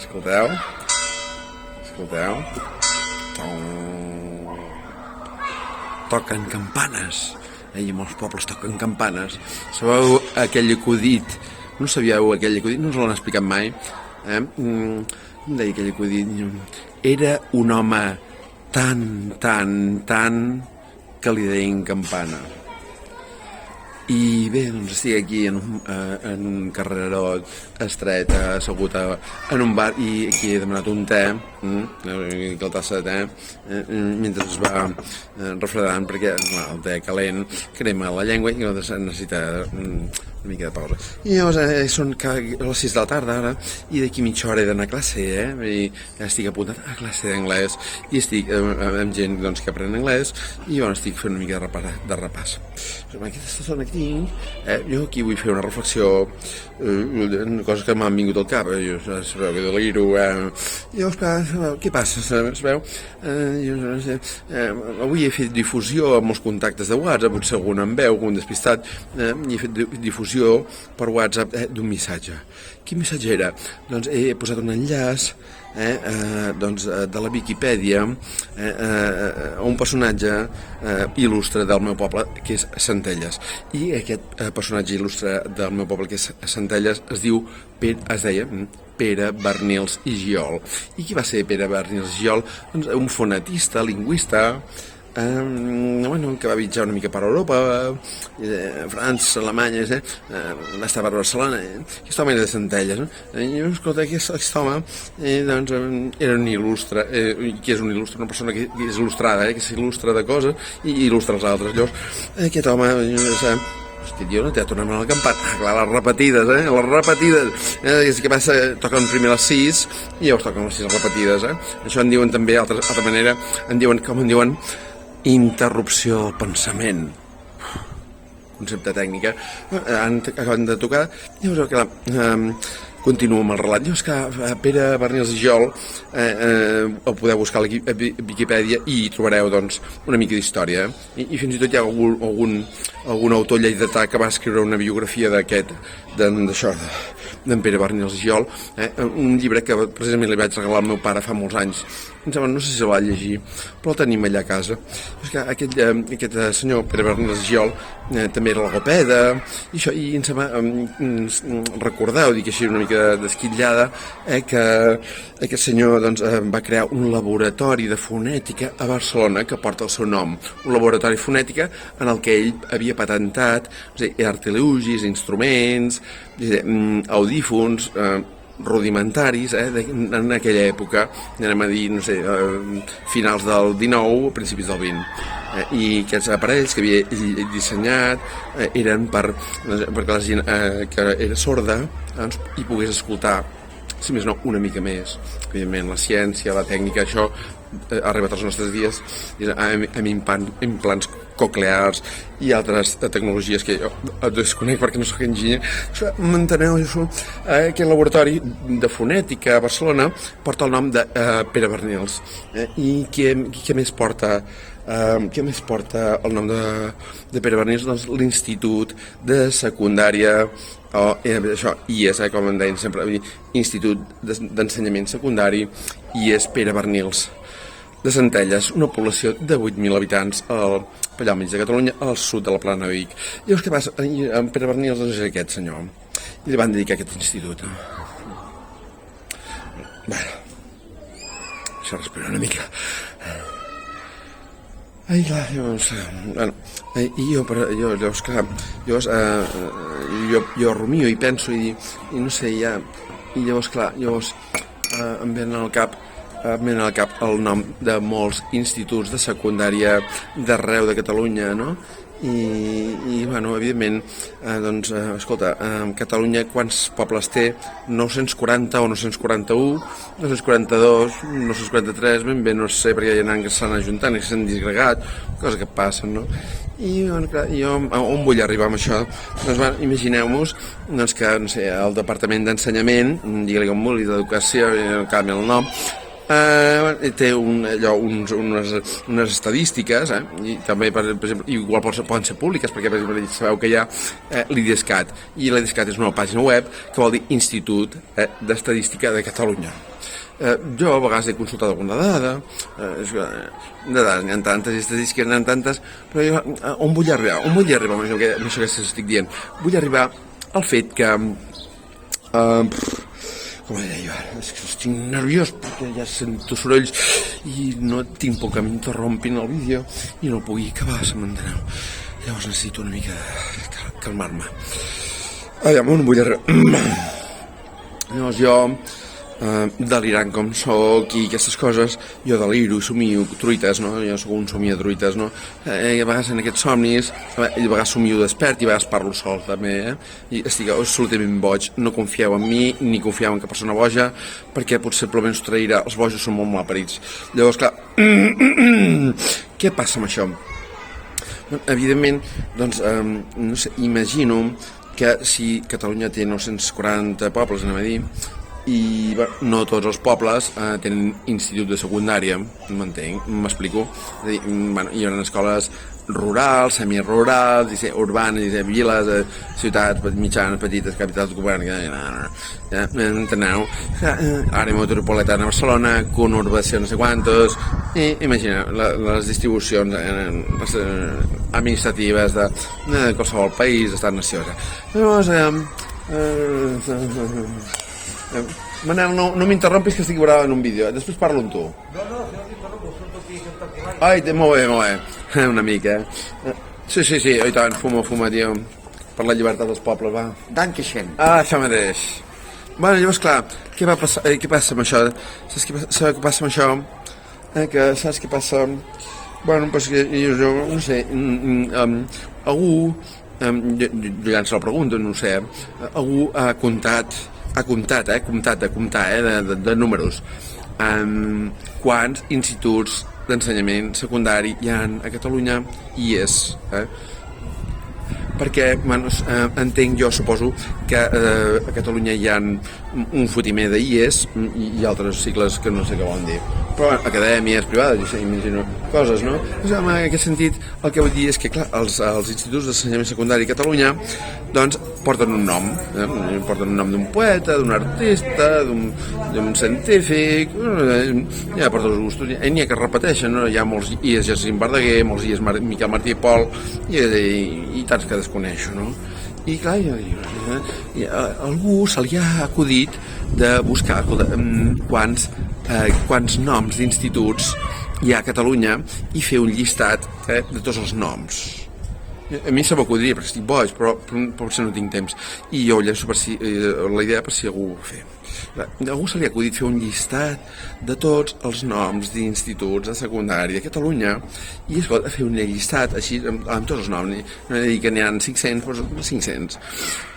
Escolteu? Escolteu? Toquen campanes. I a molts pobles toquen campanes. Sabeu aquell acudit? No sabíeu aquell acudit? No us l'han explicat mai. Em deia aquell acudit. Era un home tan que li deien campana. I bé, doncs estic aquí en un carreró estret, assegut en un bar, i aquí he demanat un te, la tassa de te, mentre es va refredant, perquè el te calent crema la llengua i necessita una mica de pausa. I llavors són a les 6 de la tarda ara, i d'aquí mitja hora he d'anar a classe, i ja estic apuntat a classe d'anglès, i estic amb gent doncs, que aprèn anglès, i jo estic fent una mica de repàs. Aquesta estona que tinc, jo aquí vull fer una reflexió, coses que m'han vingut al cap, jo sabeu que deliro, llavors, què passa, sabeu? Avui he fet difusió amb els contactes de WhatsApp, potser algun em veu, algun despistat, i he fet difusió per WhatsApp d'un missatge. Quin missatge era? Doncs he posat un enllaç de la Viquipèdia a un personatge il·lustre del meu poble, que és Centelles. I aquest personatge il·lustre del meu poble, que és Centelles, es deia Pere Barnils i Giol. I qui va ser Pere Barnils i Giol? Doncs un fonetista, lingüista, que va viatjar una mica per Europa, França, Alemanya, va estar per Barcelona. Aquest home era de Centelles, i escolta, aquest home era un il·lustre, que és un il·lustre, una persona que és il·lustrada, que s'il·lustra de coses i il·lustra els altres. Llavors, aquest home, jo no t'he tornat a la campana. Clar, les repetides, les repetides. És que passa, toquen primer les 6 i llavors toquen les 6 repetides. Això en diuen també, d'altra manera, com en diuen, interrupció del pensament. Concepte tècnica. Acaben de tocar. Llavors, clar, continuo amb el relat. Dius que Pere Barnils i Giol el podeu buscar a la Viquipèdia i hi trobareu doncs, una mica d'història. I fins i tot hi ha algun autor lleidatà que va escriure una biografia d'això, d'en Pere Barnils i Giol, un llibre que precisament li vaig regalar al meu pare fa molts anys. Em sembla, no sé si el va llegir, però el tenim allà a casa. És que aquest senyor Pere Barnils i Giol també era logopeda, i em sembla, recordeu, dic així una mica desquitllada, que aquest senyor va crear un laboratori de fonètica a Barcelona que porta el seu nom, un laboratori de fonètica en el que ell havia patentat artilugis, instruments, audífons, rudimentaris en aquella època, anem a dir, no sé, finals del 19, principis del 20. I aquests aparells que havia dissenyat eren perquè la gent que era sorda hi pogués escoltar, si més no, una mica més. Evidentment, la ciència, la tècnica, això ha arribat als nostres dies amb implants coclears i altres tecnologies que jo desconec perquè no soc enginyer. M'enteneu, aquest laboratori de fonètica a Barcelona porta el nom de Pere Barnils. I què més porta el nom de Pere Barnils? Doncs l'Institut de Secundària, això, IES, com en deien sempre, Institut d'Ensenyament Secundari, IES Pere Barnils de Centelles, una població de 8.000 habitants allà al mig de Catalunya, al sud de la Plana de Vic. Llavors, què passa? En Pere Barnils és aquest senyor, i li van dedicar aquest institut. Bé, això respira una mica. Ai, clar, llavors, llavors, clar, jo rumio i penso i no sé, i llavors, clar, em ven al cap el nom de molts instituts de secundària d'arreu de Catalunya, no? I bueno, evidentment, doncs, escolta, Catalunya quants pobles té? 940 o 941, 942, 943, ben bé, no sé, perquè hi ha que s'han ajuntant i s'han disgregat, coses que passen, no? I bueno, clar, jo on vull arribar amb això? Doncs imagineu-vos que, no sé, el Departament d'Ensenyament, digue-li com vulgui, d'Educació, canvi el nom, té unes estadístiques, i també, per exemple, igual poden ser públiques, perquè, per exemple, sabeu que hi ha l'IDESCAT, i l'IDESCAT és una pàgina web que vol dir Institut d'Estadística de Catalunya. Jo a vegades he consultat alguna dada, de dades n'hi ha tantes, i estadístiques n'hi ha tantes, però jo on vull arribar amb això que estic dient? Vull arribar al fet que com ho deia ara, és que estic nerviós perquè ja sento sorolls i no tinc por que m'interrompin el vídeo i no pugui acabar, se m'enteneu. Llavors necessito una mica calmar-me. Aviam, on vull arribar? Llavors jo, delirant com soc i aquestes coses, jo deliro i somio truites, no? Jo sóc un somia truites, no? I a vegades en aquests somnis, a vegades somio despert i a vegades parlo sol també, i estic absolutament boig. No confieu en mi ni confieu en cap persona boja, perquè potser simplement us trairà. Els bojos són molt malparits. Llavors, clar, què passa amb això? Evidentment, doncs, no sé, imagino que si Catalunya té 940 pobles, anem a dir, i no tots els pobles tenen institut de secundària, m'entenc, m'explico. És a dir, hi ha escoles rurals, semirurals, urbanes, viles, ciutats mitjanes, petites, capitals governs, enteneu? Àrea metropolitana de Barcelona, conurbació no sé quantos, i imagina les distribucions administratives de qualsevol país, estat nació. Llavors, Manel, no m'interrompis que estic gravant en un vídeo, després parlo amb tu. No, si no t'interrompo, surto aquí sentat aquí l'aire. Ai, molt bé, una mica. Sí, i tant, fuma, tio, per la llibertat dels pobles, va. Dankeschön. Això mateix. Bueno, llavors, clar, què passa amb això? Saps què passa amb això? Saps què passa? Bueno, doncs que jo no sé, algú, jo llanço la pregunta, no ho sé, algú ha comptat de números, quants instituts d'ensenyament secundari hi ha a Catalunya i perquè entenc, jo suposo que a Catalunya hi ha un fotimer d'IES i altres cicles que no sé què volen dir, però acadèmies privades, jo imagino coses, no? Doncs, en aquest sentit, el que vull dir és que, clar, els instituts d'ensenyament secundari a Catalunya doncs porten un nom, porten un nom d'un poeta, d'un artista, d'un científic, ja per tots els gustos, n'hi ha que repeteixen, no? Hi ha molts IES Jacint Verdaguer, molts IES Miquel Martí i Pol, i tants que desconeixo, no? I clar, algú se li ha acudit de buscar quants noms d'instituts hi ha a Catalunya i fer un llistat de tots els noms. A mi se m'acudiria perquè estic boig, però potser no tinc temps, i jo llenço la idea per si algú ho fa. A algú se li ha acudit fer un llistat de tots els noms d'instituts de secundària de Catalunya i escolta, fer un llistat així amb tots els noms, no dir que n'hi ha 500, doncs 500.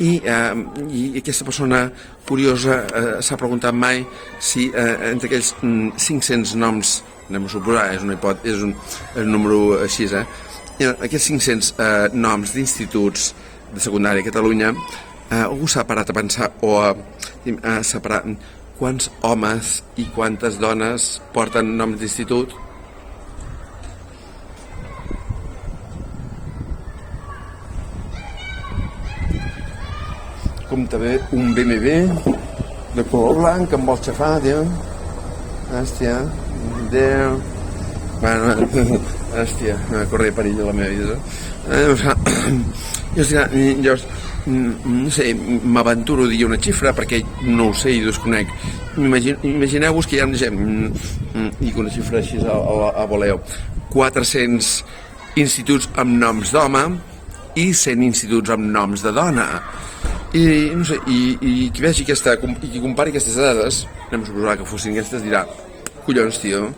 I aquesta persona curiosa s'ha preguntat mai si entre aquells 500 noms, anem a suposar, és un número així, aquests 500 noms d'instituts de secundària a Catalunya, algú s'ha parat a pensar o a separar quants homes i quantes dones porten noms d'institut? Com també un BMW de color blanc amb vol xafar, tio. Hòstia, Déu. Bueno, hòstia, corre perill a la meva vida. Jo no sé, m'aventuro a dir una xifra perquè no ho sé i desconec. Imagineu-vos que hi ha gent, dic una xifra així a voleu, 400 instituts amb noms d'home i 100 instituts amb noms de dona. I no sé, i qui vegi i qui compari aquestes dades, anem a suposar que fossin aquestes, dirà, collons, tio,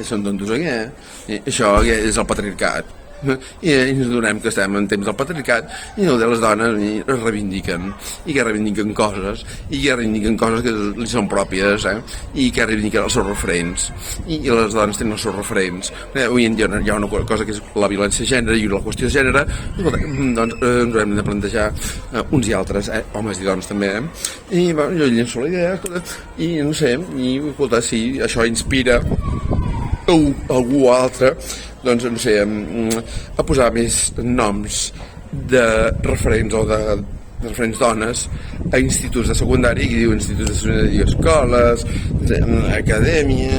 són tontos aquí, això és el patriarcat. i ens donem que estem en temps del patriarcat i el de les dones es reivindiquen i que reivindiquen coses que li són pròpies i que reivindiquen els seus referents i les dones tenen els seus referents. Avui en dia hi ha una cosa que és la violència de gènere i la qüestió de gènere, doncs ens ho hem de plantejar uns i altres, homes i dones també, i bueno, jo llenço la idea, i no sé, i escolta, si això inspira algú altre, doncs no sé, a posar més noms de referents o de referents dones a instituts de secundària, que diu instituts de secundària, escoles, acadèmia,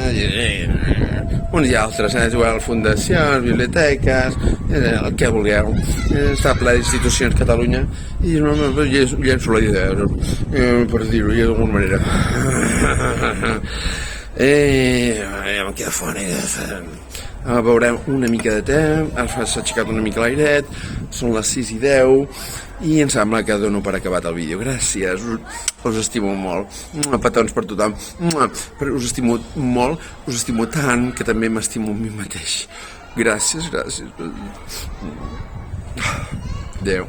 uns i altres, igual fundacions, biblioteques, el que vulgueu. Està ple d'institucions a Catalunya i llenço la idea, per dir-ho d'alguna manera. Em queda fora. Veurem una mica de te, s'ha aixecat una mica l'airet, són les 6:10 i em sembla que dono per acabat el vídeo. Gràcies, us estimo molt, petons per tothom, però us estimo molt, us estimo tant que també m'estimo a mi mateix. Gràcies. Adéu.